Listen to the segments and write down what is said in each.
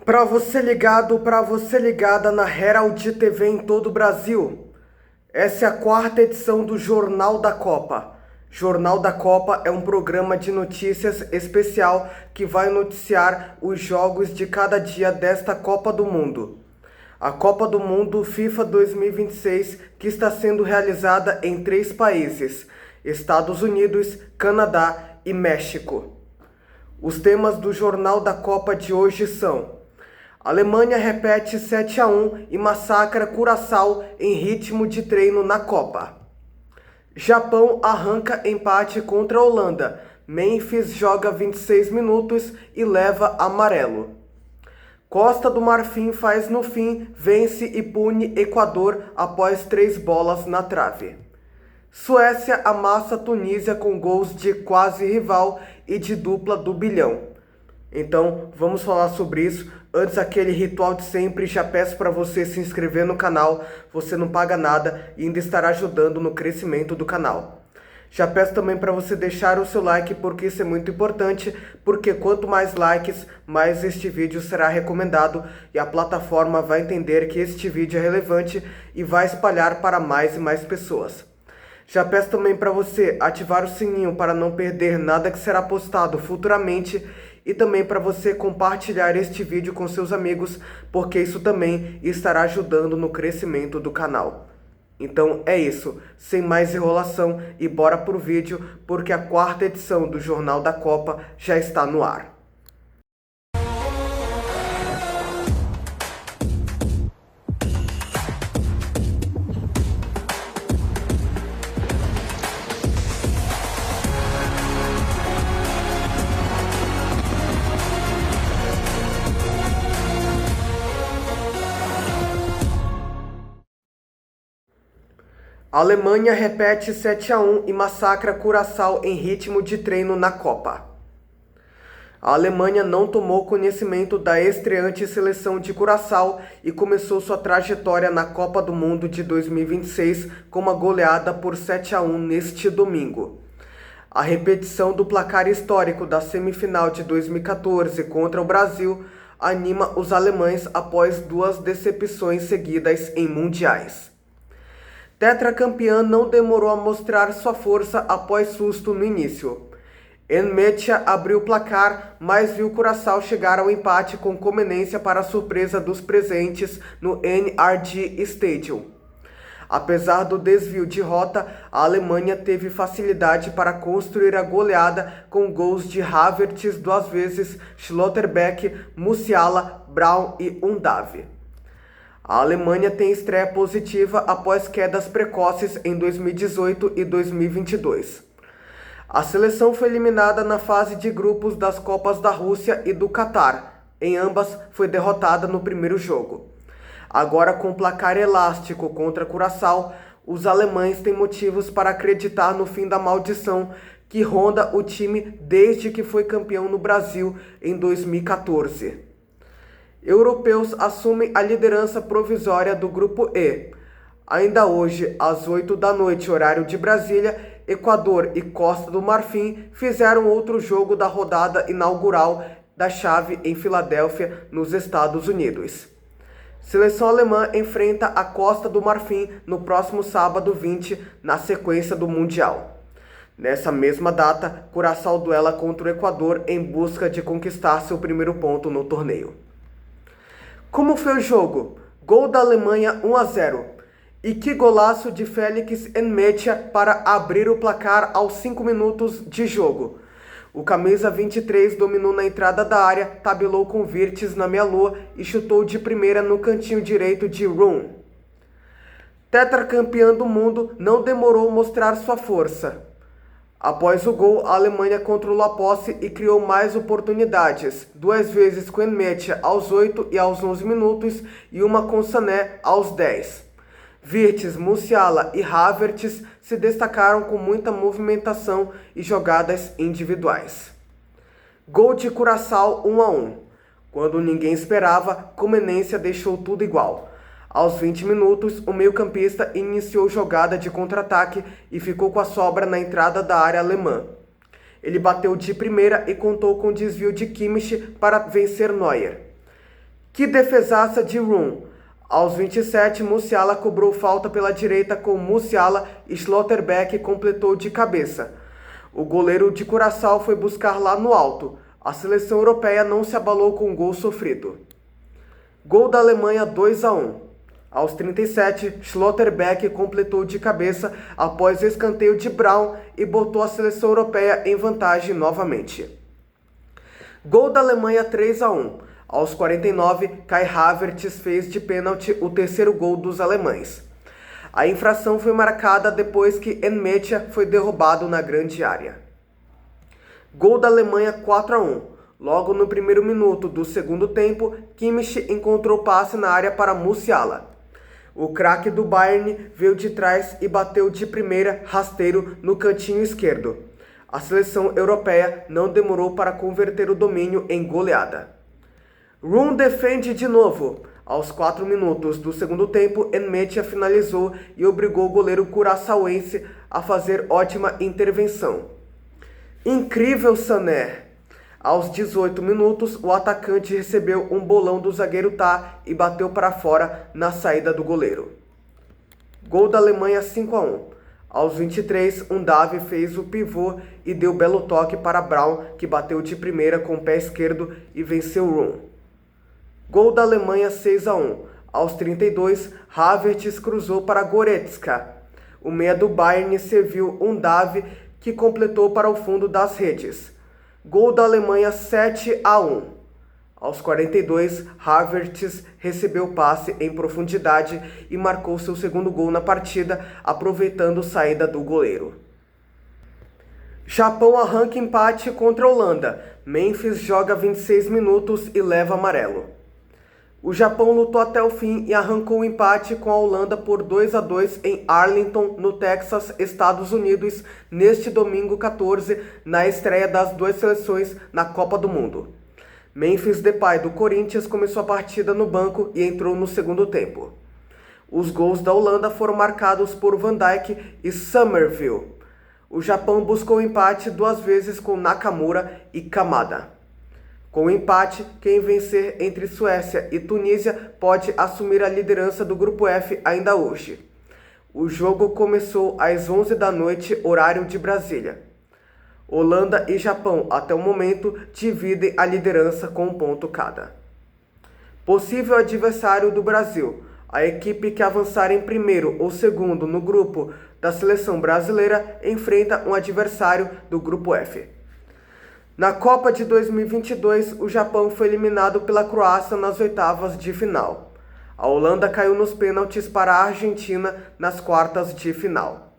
Para você ligado, para você ligada na Herald TV em todo o Brasil. Essa é a quarta edição do Jornal da Copa. Jornal da Copa é um programa de notícias especial que vai noticiar os jogos de cada dia desta Copa do Mundo. A Copa do Mundo FIFA 2026, que está sendo realizada em 3 países: Estados Unidos, Canadá e México. Os temas do Jornal da Copa de hoje são: Alemanha repete 7-1 e massacra Curaçao em ritmo de treino na Copa. Japão arranca empate contra a Holanda. Memphis joga 26 minutos e leva amarelo. Costa do Marfim faz no fim, vence e pune Equador após 3 bolas na trave. Suécia amassa Tunísia com gols de quase rival e de dupla do bilhão. Então, vamos falar sobre isso. Antes, aquele ritual de sempre, já peço para você se inscrever no canal, você não paga nada e ainda estará ajudando no crescimento do canal. Já peço também para você deixar o seu like, porque isso é muito importante, porque quanto mais likes, mais este vídeo será recomendado e a plataforma vai entender que este vídeo é relevante e vai espalhar para mais e mais pessoas. Já peço também para você ativar o sininho para não perder nada que será postado futuramente e também para você compartilhar este vídeo com seus amigos, porque isso também estará ajudando no crescimento do canal. Então é isso, sem mais enrolação e bora pro vídeo, porque a quarta edição do Jornal da Copa já está no ar. A Alemanha repete 7-1 e massacra Curaçao em ritmo de treino na Copa. A Alemanha não tomou conhecimento da estreante seleção de Curaçao e começou sua trajetória na Copa do Mundo de 2026 com uma goleada por 7-1 neste domingo. A repetição do placar histórico da semifinal de 2014 contra o Brasil anima os alemães após 2 decepções seguidas em mundiais. Tetracampeã não demorou a mostrar sua força após susto no início. Enmetia abriu o placar, mas viu Curaçao chegar ao empate com conveniência para a surpresa dos presentes no NRG Stadium. Apesar do desvio de rota, a Alemanha teve facilidade para construir a goleada com gols de Havertz 2 vezes, Schlotterbeck, Musiala, Braun e Undav. A Alemanha tem estreia positiva após quedas precoces em 2018 e 2022. A seleção foi eliminada na fase de grupos das Copas da Rússia e do Catar. Em ambas, foi derrotada no primeiro jogo. Agora, com placar elástico contra Curaçao, os alemães têm motivos para acreditar no fim da maldição que ronda o time desde que foi campeão no Brasil em 2014. Europeus assumem a liderança provisória do Grupo E. Ainda hoje, às 8 da noite, horário de Brasília, Equador e Costa do Marfim fizeram outro jogo da rodada inaugural da chave em Filadélfia, nos Estados Unidos. Seleção alemã enfrenta a Costa do Marfim no próximo sábado 20, na sequência do Mundial. Nessa mesma data, Curaçao duela contra o Equador em busca de conquistar seu primeiro ponto no torneio. Como foi o jogo? Gol da Alemanha 1-0. E que golaço de Félix Enmetia para abrir o placar aos 5 minutos de jogo. O camisa 23 dominou na entrada da área, tabelou com Wirtz na meia-lua e chutou de primeira no cantinho direito de Room. Tetracampeã do mundo não demorou a mostrar sua força. Após o gol, a Alemanha controlou a posse e criou mais oportunidades, 2 vezes com Enmetia aos 8 e aos 11 minutos e uma com Sané aos 10. Wirtz, Musiala e Havertz se destacaram com muita movimentação e jogadas individuais. Gol de Curaçao 1-1. Quando ninguém esperava, Comenência deixou tudo igual. Aos 20 minutos, o meio-campista iniciou jogada de contra-ataque e ficou com a sobra na entrada da área alemã. Ele bateu de primeira e contou com desvio de Kimmich para vencer Neuer. Que defesaça de Room! Aos 27, Musiala cobrou falta pela direita com Musiala e Schlotterbeck completou de cabeça. O goleiro de Curaçao foi buscar lá no alto. A seleção europeia não se abalou com o gol sofrido. Gol da Alemanha 2-1. Aos 37, Schlotterbeck completou de cabeça após escanteio de Braun e botou a seleção europeia em vantagem novamente. Gol da Alemanha 3-1. Aos 49, Kai Havertz fez de pênalti o terceiro gol dos alemães. A infração foi marcada depois que Nmecha foi derrubado na grande área. Gol da Alemanha 4-1. Logo no primeiro minuto do segundo tempo, Kimmich encontrou passe na área para Musiala. O craque do Bayern veio de trás e bateu de primeira rasteiro no cantinho esquerdo. A seleção europeia não demorou para converter o domínio em goleada. Room defende de novo. Aos 4 minutos do segundo tempo, Nmecha finalizou e obrigou o goleiro curaçaoense a fazer ótima intervenção. Incrível Sané! Aos 18 minutos, o atacante recebeu um bolão do zagueiro Tá e bateu para fora na saída do goleiro. Gol da Alemanha 5-1. Aos 23, Davi fez o pivô e deu belo toque para Braun, que bateu de primeira com o pé esquerdo e venceu Room. Gol da Alemanha 6-1. Aos 32, Havertz cruzou para Goretzka. O meia do Bayern serviu Davi, que completou para o fundo das redes. Gol da Alemanha 7-1. Aos 42, Havertz recebeu passe em profundidade e marcou seu segundo gol na partida, aproveitando saída do goleiro. Japão arranca empate contra a Holanda. Memphis joga 26 minutos e leva amarelo. O Japão lutou até o fim e arrancou o empate com a Holanda por 2-2 em Arlington, no Texas, Estados Unidos, neste domingo 14, na estreia das duas seleções na Copa do Mundo. Memphis Depay do Corinthians começou a partida no banco e entrou no segundo tempo. Os gols da Holanda foram marcados por Van Dijk e Somerville. O Japão buscou o empate 2 vezes com Nakamura e Kamada. Com o empate, quem vencer entre Suécia e Tunísia pode assumir a liderança do Grupo F ainda hoje. O jogo começou às 11 da noite, horário de Brasília. Holanda e Japão, até o momento, dividem a liderança com 1 ponto cada. Possível adversário do Brasil. A equipe que avançar em primeiro ou segundo no grupo da seleção brasileira enfrenta um adversário do Grupo F. Na Copa de 2022, o Japão foi eliminado pela Croácia nas oitavas de final. A Holanda caiu nos pênaltis para a Argentina nas quartas de final.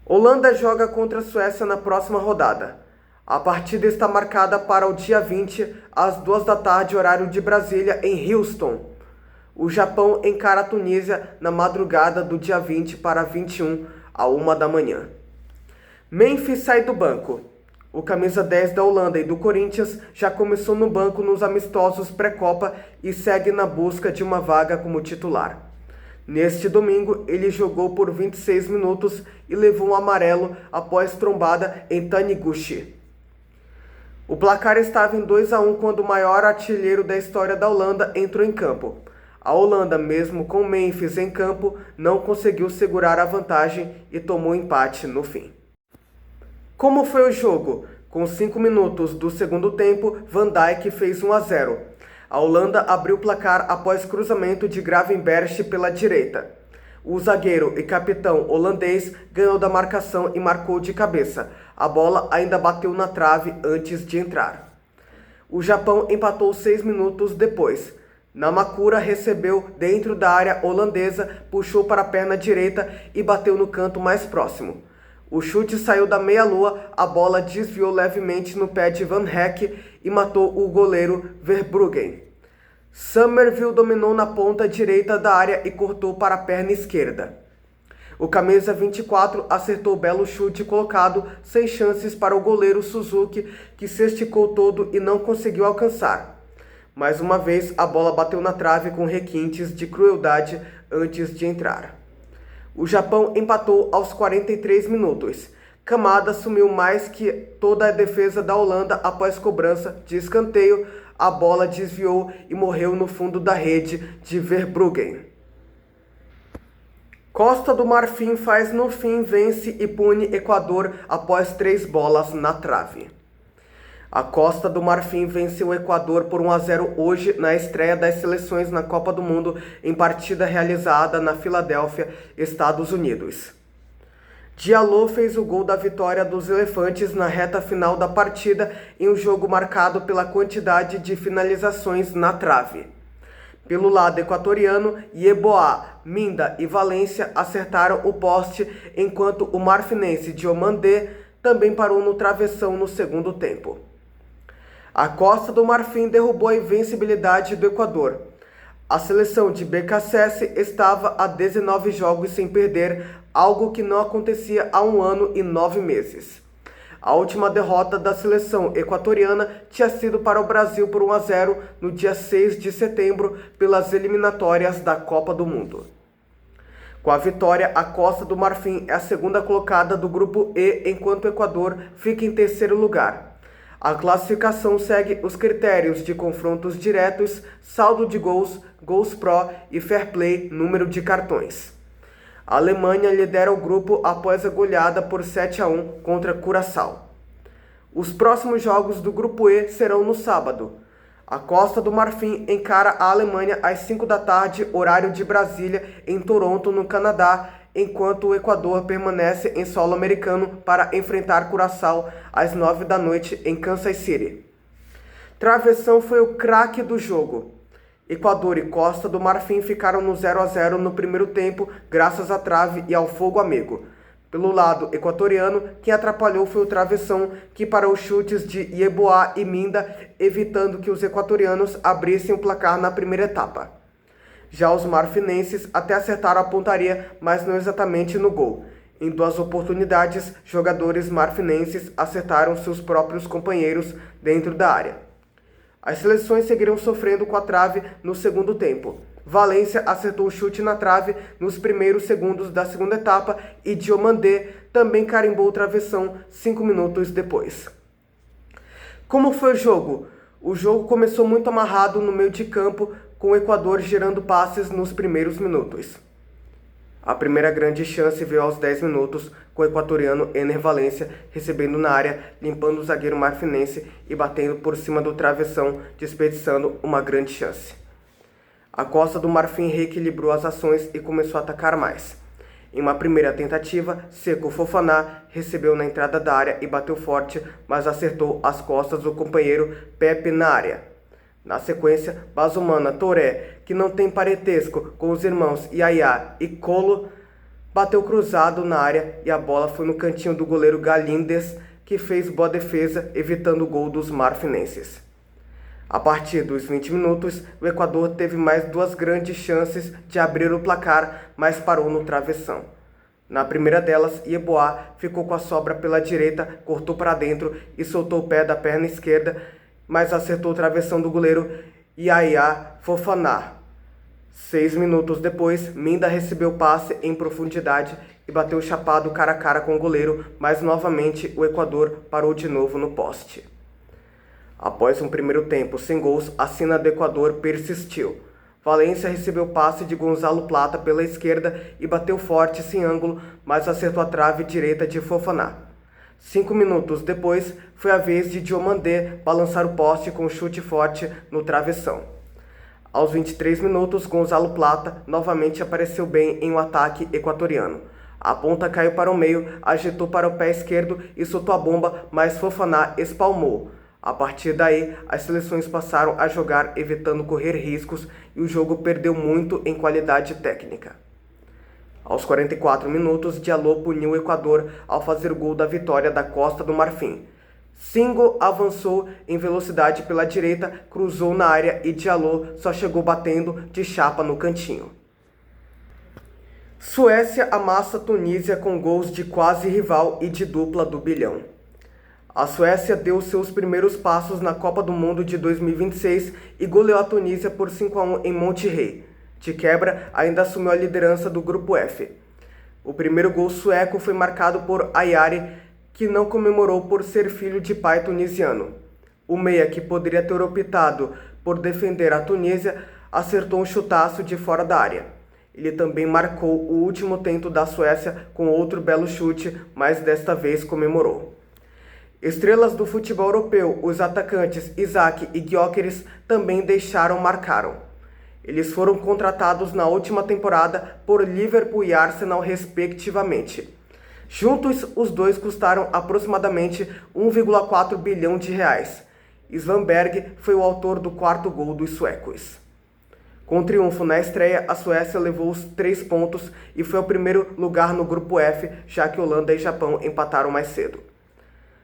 Holanda joga contra a Suécia na próxima rodada. A partida está marcada para o dia 20, às 2 da tarde, horário de Brasília, em Houston. O Japão encara a Tunísia na madrugada do dia 20 para 21, à 1 da manhã. Memphis sai do banco. O camisa 10 da Holanda e do Corinthians já começou no banco nos amistosos pré-copa e segue na busca de uma vaga como titular. Neste domingo, ele jogou por 26 minutos e levou um amarelo após trombada em Taniguchi. O placar estava em 2-1 quando o maior artilheiro da história da Holanda entrou em campo. A Holanda, mesmo com Memphis em campo, não conseguiu segurar a vantagem e tomou empate no fim. Como foi o jogo? Com 5 minutos do segundo tempo, Van Dijk fez 1-0. A Holanda abriu o placar após cruzamento de Gravenberch pela direita. O zagueiro e capitão holandês ganhou da marcação e marcou de cabeça. A bola ainda bateu na trave antes de entrar. O Japão empatou 6 minutos depois. Namakura recebeu dentro da área holandesa, puxou para a perna direita e bateu no canto mais próximo. O chute saiu da meia-lua, a bola desviou levemente no pé de Van Heck e matou o goleiro Verbruggen. Somerville dominou na ponta direita da área e cortou para a perna esquerda. O camisa 24 acertou o belo chute colocado, sem chances para o goleiro Suzuki, que se esticou todo e não conseguiu alcançar. Mais uma vez, a bola bateu na trave com requintes de crueldade antes de entrar. O Japão empatou aos 43 minutos. Kamada sumiu mais que toda a defesa da Holanda após cobrança de escanteio a bola desviou e morreu no fundo da rede de Verbruggen. Costa do Marfim faz no fim, vence e pune Equador após 3 bolas na trave. A Costa do Marfim venceu o Equador por 1-0 hoje na estreia das seleções na Copa do Mundo em partida realizada na Filadélfia, Estados Unidos. Diallo fez o gol da vitória dos Elefantes na reta final da partida em um jogo marcado pela quantidade de finalizações na trave. Pelo lado equatoriano, Yeboah, Minda e Valência acertaram o poste, enquanto o marfinense Diomandé também parou no travessão no segundo tempo. A Costa do Marfim derrubou a invencibilidade do Equador. A seleção de BKSS estava há 19 jogos sem perder, algo que não acontecia há 1 ano e 9 meses. A última derrota da seleção equatoriana tinha sido para o Brasil por 1-0 no dia 6 de setembro pelas eliminatórias da Copa do Mundo. Com a vitória, a Costa do Marfim é a segunda colocada do grupo E, enquanto o Equador fica em terceiro lugar. A classificação segue os critérios de confrontos diretos, saldo de gols, gols pró e fair play, número de cartões. A Alemanha lidera o grupo após a goleada por 7-1 contra Curaçao. Os próximos jogos do grupo E serão no sábado. A Costa do Marfim encara a Alemanha às 5 da tarde, horário de Brasília, em Toronto, no Canadá, enquanto o Equador permanece em solo americano para enfrentar Curaçao às 9 da noite em Kansas City. Travessão foi o craque do jogo. Equador e Costa do Marfim ficaram no 0-0 no primeiro tempo, graças à trave e ao fogo amigo. Pelo lado equatoriano, quem atrapalhou foi o travessão, que parou chutes de Yeboah e Minda, evitando que os equatorianos abrissem o placar na primeira etapa. Já os marfinenses até acertaram a pontaria, mas não exatamente no gol. Em 2 oportunidades, jogadores marfinenses acertaram seus próprios companheiros dentro da área. As seleções seguiram sofrendo com a trave no segundo tempo. Valência acertou o chute na trave nos primeiros segundos da segunda etapa e Diomandé também carimbou o travessão 5 minutos depois. Como foi o jogo? O jogo começou muito amarrado no meio de campo, com o Equador gerando passes nos primeiros minutos. A primeira grande chance veio aos 10 minutos, com o equatoriano Ener Valência recebendo na área, limpando o zagueiro marfinense e batendo por cima do travessão, desperdiçando uma grande chance. A Costa do Marfim reequilibrou as ações e começou a atacar mais. Em uma primeira tentativa, Seko Fofana recebeu na entrada da área e bateu forte, mas acertou as costas do companheiro Pepe na área. Na sequência, Basumana Toré, que não tem parentesco com os irmãos Yaya e Colo, bateu cruzado na área e a bola foi no cantinho do goleiro Galíndez, que fez boa defesa, evitando o gol dos marfinenses. A partir dos 20 minutos, o Equador teve mais 2 grandes chances de abrir o placar, mas parou no travessão. Na primeira delas, Yeboah ficou com a sobra pela direita, cortou para dentro e soltou o pé da perna esquerda, mas acertou o travessão do goleiro Yaya Fofana. 6 minutos depois, Minda recebeu o passe em profundidade e bateu chapado cara a cara com o goleiro, mas novamente o Equador parou de novo no poste. Após um primeiro tempo sem gols, a sina do Equador persistiu. Valência recebeu o passe de Gonzalo Plata pela esquerda e bateu forte sem ângulo, mas acertou a trave direita de Fofana. 5 minutos depois, foi a vez de Diomandé balançar o poste com um chute forte no travessão. Aos 23 minutos, Gonzalo Plata novamente apareceu bem em um ataque equatoriano. A ponta caiu para o meio, agitou para o pé esquerdo e soltou a bomba, mas Fofana espalmou. A partir daí, as seleções passaram a jogar evitando correr riscos e o jogo perdeu muito em qualidade técnica. Aos 44 minutos, Diallo puniu o Equador ao fazer o gol da vitória da Costa do Marfim. Singo avançou em velocidade pela direita, cruzou na área e Diallo só chegou batendo de chapa no cantinho. Suécia amassa Tunísia com gols de quase rival e de dupla do bilhão. A Suécia deu seus primeiros passos na Copa do Mundo de 2026 e goleou a Tunísia por 5-1 em Monterrey. De quebra, ainda assumiu a liderança do grupo F. O primeiro gol sueco foi marcado por Ayari, que não comemorou por ser filho de pai tunisiano. O meia, que poderia ter optado por defender a Tunísia, acertou um chutaço de fora da área. Ele também marcou o último tento da Suécia com outro belo chute, mas desta vez comemorou. Estrelas do futebol europeu, os atacantes Isaac e Gyökeres também marcaram. Eles foram contratados na última temporada por Liverpool e Arsenal, respectivamente. Juntos, os dois custaram aproximadamente 1,4 bilhão de reais. Svanberg foi o autor do quarto gol dos suecos. Com triunfo na estreia, a Suécia levou os 3 pontos e foi ao primeiro lugar no grupo F, já que Holanda e Japão empataram mais cedo.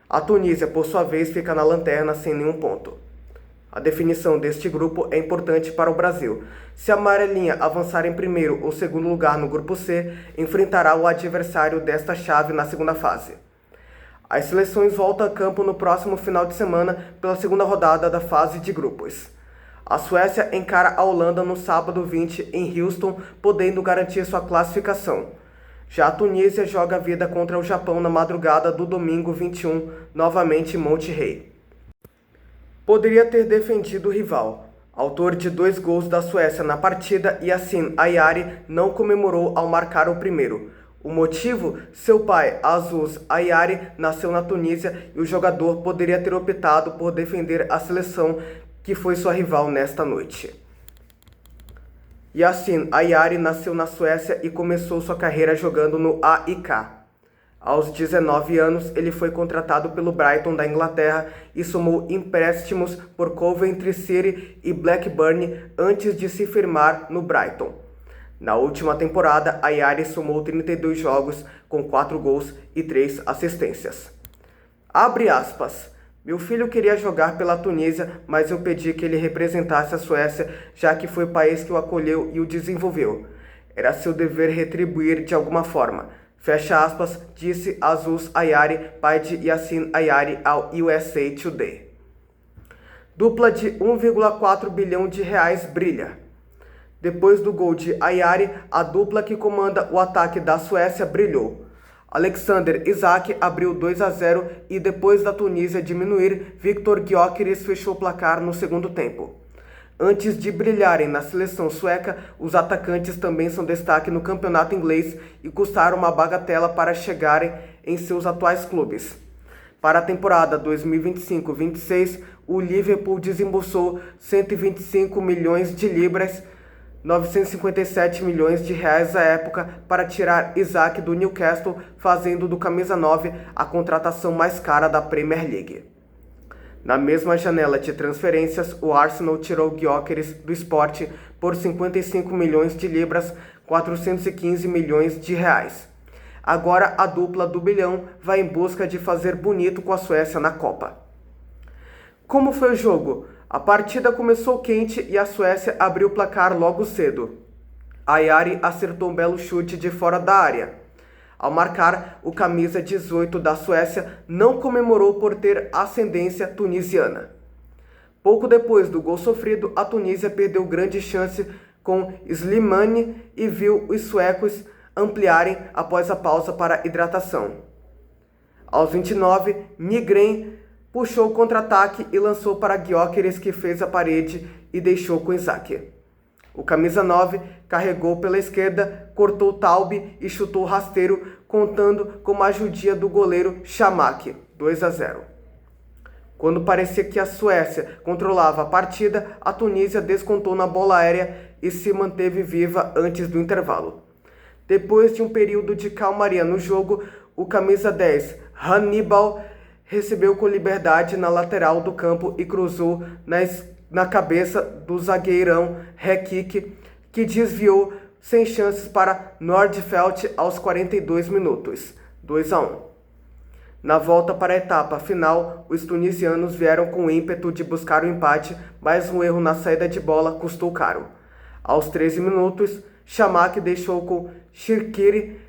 A Tunísia, por sua vez, fica na lanterna sem nenhum ponto. A definição deste grupo é importante para o Brasil. Se a amarelinha avançar em primeiro ou segundo lugar no grupo C, enfrentará o adversário desta chave na segunda fase. As seleções voltam a campo no próximo final de semana pela segunda rodada da fase de grupos. A Suécia encara a Holanda no sábado 20 em Houston, podendo garantir sua classificação. Já a Tunísia joga a vida contra o Japão na madrugada do domingo 21, novamente em Monterrey. Poderia ter defendido o rival. Autor de 2 gols da Suécia na partida, Yassin Ayari não comemorou ao marcar o primeiro. O motivo? Seu pai, Azouz Ayari, nasceu na Tunísia e o jogador poderia ter optado por defender a seleção, que foi sua rival nesta noite. Yassin Ayari nasceu na Suécia e começou sua carreira jogando no AIK. Aos 19 anos, ele foi contratado pelo Brighton da Inglaterra e somou empréstimos por Coventry City e Blackburn antes de se firmar no Brighton. Na última temporada, Ayari somou 32 jogos com 4 gols e 3 assistências. Abre aspas. Meu filho queria jogar pela Tunísia, mas eu pedi que ele representasse a Suécia, já que foi o país que o acolheu e o desenvolveu. Era seu dever retribuir de alguma forma. Fecha aspas, disse Azouz Ayari, pai de Yassin Ayari, ao USA Today. Dupla de 1,4 bilhão de reais brilha. Depois do gol de Ayari, a dupla que comanda o ataque da Suécia brilhou. Alexander Isak abriu 2-0 e depois da Tunísia diminuir, Viktor Gyökeres fechou o placar no segundo tempo. Antes de brilharem na seleção sueca, os atacantes também são destaque no campeonato inglês e custaram uma bagatela para chegarem em seus atuais clubes. Para a temporada 2025-26, o Liverpool desembolsou 125 milhões de libras, 957 milhões de reais à época, para tirar Isak do Newcastle, fazendo do camisa 9 a contratação mais cara da Premier League. Na mesma janela de transferências, o Arsenal tirou Gyökeres do Sport por 55 milhões de libras, 415 milhões de reais. Agora a dupla do bilhão vai em busca de fazer bonito com a Suécia na Copa. Como foi o jogo? A partida começou quente e a Suécia abriu o placar logo cedo. Ayari acertou um belo chute de fora da área. Ao marcar, o camisa 18 da Suécia não comemorou por ter ascendência tunisiana. Pouco depois do gol sofrido, a Tunísia perdeu grande chance com Slimani e viu os suecos ampliarem após a pausa para hidratação. Aos 29, Nygren puxou o contra-ataque e lançou para Gyökeres, que fez a parede e deixou com Isak. O camisa 9 carregou pela esquerda, cortou Taube e chutou rasteiro, contando com uma ajudinha do goleiro Chamakh, 2-0. Quando parecia que a Suécia controlava a partida, a Tunísia descontou na bola aérea e se manteve viva antes do intervalo. Depois de um período de calmaria no jogo, o camisa 10, Hannibal, recebeu com liberdade na lateral do campo e cruzou na cabeça do zagueirão Rekik, que desviou sem chances para Nordfeldt aos 42 minutos, 2-1. Na volta para a etapa final, os tunisianos vieram com o ímpeto de buscar o empate, mas um erro na saída de bola custou caro. Aos 13 minutos, Chamakh deixou com Shaqiri,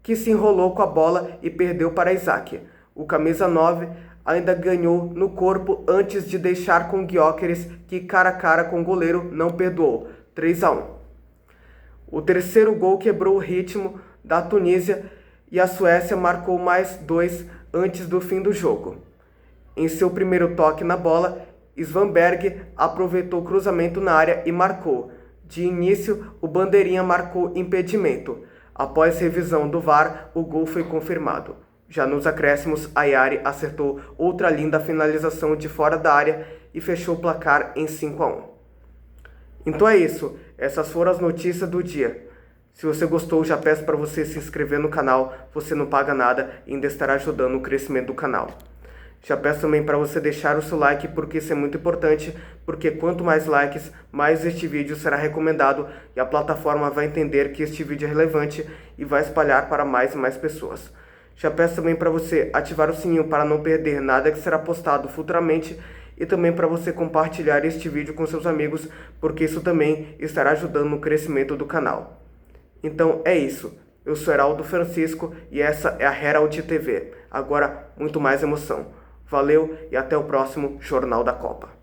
que se enrolou com a bola e perdeu para Isak. O camisa 9 ainda ganhou no corpo antes de deixar com Gyökeres, que cara a cara com o goleiro não perdoou, 3-1. O terceiro gol quebrou o ritmo da Tunísia e a Suécia marcou mais 2 antes do fim do jogo. Em seu primeiro toque na bola, Svanberg aproveitou o cruzamento na área e marcou. De início, o bandeirinha marcou impedimento. Após revisão do VAR, o gol foi confirmado. Já nos acréscimos, Ayari acertou outra linda finalização de fora da área e fechou o placar em 5-1. Então é isso, essas foram as notícias do dia. Se você gostou, já peço para você se inscrever no canal, você não paga nada e ainda estará ajudando o crescimento do canal. Já peço também para você deixar o seu like, porque isso é muito importante, porque quanto mais likes, mais este vídeo será recomendado e a plataforma vai entender que este vídeo é relevante e vai espalhar para mais e mais pessoas. Já peço também para você ativar o sininho para não perder nada que será postado futuramente e também para você compartilhar este vídeo com seus amigos, porque isso também estará ajudando no crescimento do canal. Então é isso, eu sou Heraldo Francisco e essa é a Herald TV. Agora, muito mais emoção. Valeu e até o próximo Jornal da Copa.